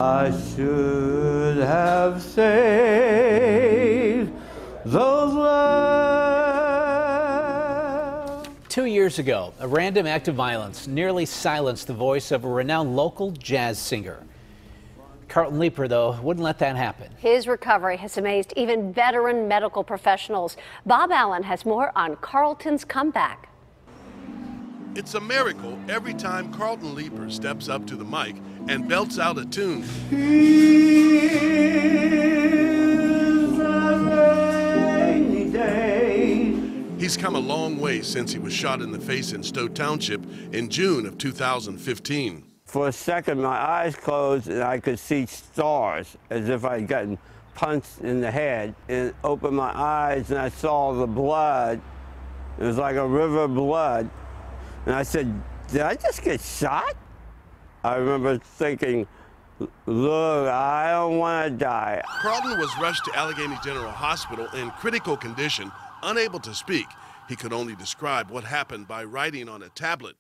I should have saved those lives. 2 years ago, a random act of violence nearly silenced the voice of a renowned local jazz singer. Carlton Leeper, though, wouldn't let that happen. His recovery has amazed even veteran medical professionals. Bob Allen has more on Carlton's comeback. It's a miracle every time Carlton Leeper steps up to the mic and belts out a tune. He's come a long way since he was shot in the face in Stowe Township in June of 2015. For a second, my eyes closed and I could see stars as if I'd gotten punched in the head. And opened my eyes and I saw the blood. It was like a river of blood. And I said, did I just get shot? I remember thinking, look, I don't want to die. Carlton was rushed to Allegheny General Hospital in critical condition, unable to speak. He could only describe what happened by writing on a tablet.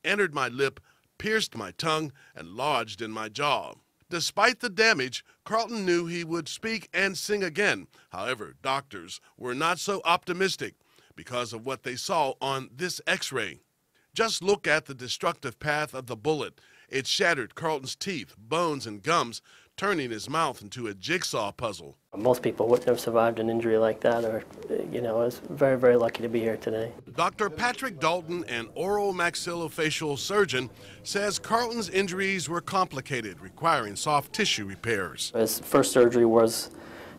Entered my lip, pierced my tongue, and lodged in my jaw. Despite the damage, Carlton knew he would speak and sing again. However, doctors were not so optimistic because of what they saw on this X-ray. Just look at the destructive path of the bullet. It shattered Carlton's teeth, bones, and gums, turning his mouth into a jigsaw puzzle. Most people wouldn't have survived an injury like that, or, I was very, very lucky to be here today. Dr. Patrick Dalton, an oral maxillofacial surgeon, says Carlton's injuries were complicated, requiring soft tissue repairs. His first surgery was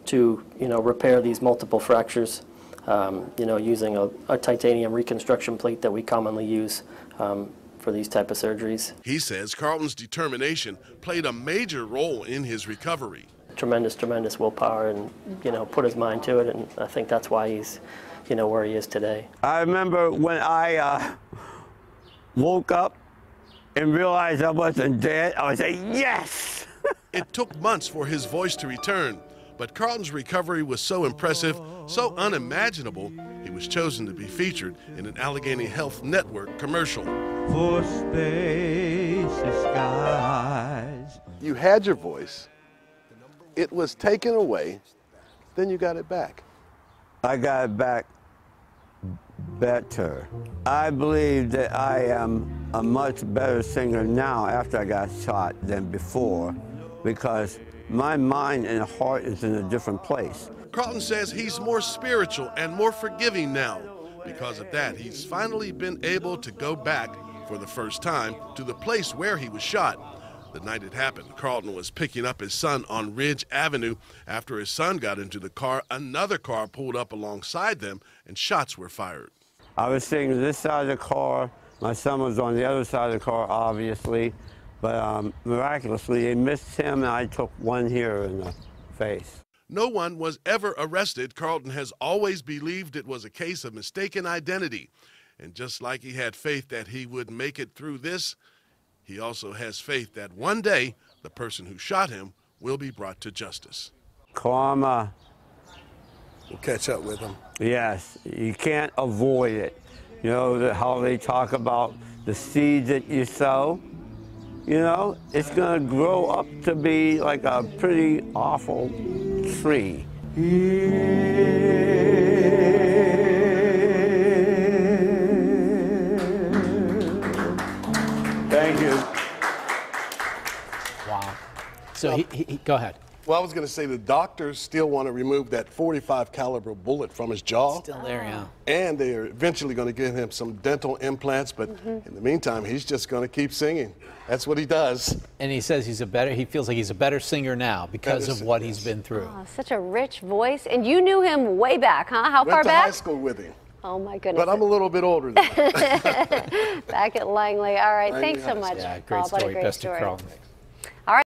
to, repair these multiple fractures, using a titanium reconstruction plate that we commonly use for these type of surgeries. He says Carlton's determination played a major role in his recovery. Tremendous, tremendous willpower and, put his mind to it, and I think that's why he's, where he is today. I remember when I woke up and realized I wasn't dead, I was like, yes! It took months for his voice to return, but Carlton's recovery was so impressive, so unimaginable, he was chosen to be featured in an Allegheny Health Network commercial. For spacious skies. You had your voice, it was taken away, then you got it back. I got it back better. I believe that I am a much better singer now after I got shot than before, because my mind and heart is in a different place. Carlton says he's more spiritual and more forgiving now. Because of that, he's finally been able to go back for the first time to the place where he was shot. The night it happened, Carlton was picking up his son on Ridge Avenue. After his son got into the car, another car pulled up alongside them and shots were fired. I was sitting on this side of the car. My son was on the other side of the car, obviously. But miraculously, they missed him, and I took one here in the face. No one was ever arrested. Carlton has always believed it was a case of mistaken identity. And just like he had faith that he would make it through this, he also has faith that one day the person who shot him will be brought to justice. Karma. We'll catch up with him. Yes, you can't avoid it. How they talk about the seeds that you sow. It's going to grow up to be like a pretty awful tree. Thank you. Wow. So he go ahead. Well, I was going to say the doctors still want to remove that .45 caliber bullet from his jaw. Still there, yeah. And they are eventually going to give him some dental implants, but in the meantime, he's just going to keep singing. That's what he does. And he says he feels like he's a better singer now because of what he's been through. Oh, such a rich voice. And you knew him way back, huh? How far Went to back? high school with him. Oh, my goodness. But I'm a little bit older than him. Back at Langley. All right, thanks so much. Yeah, great story. Best to Carlton.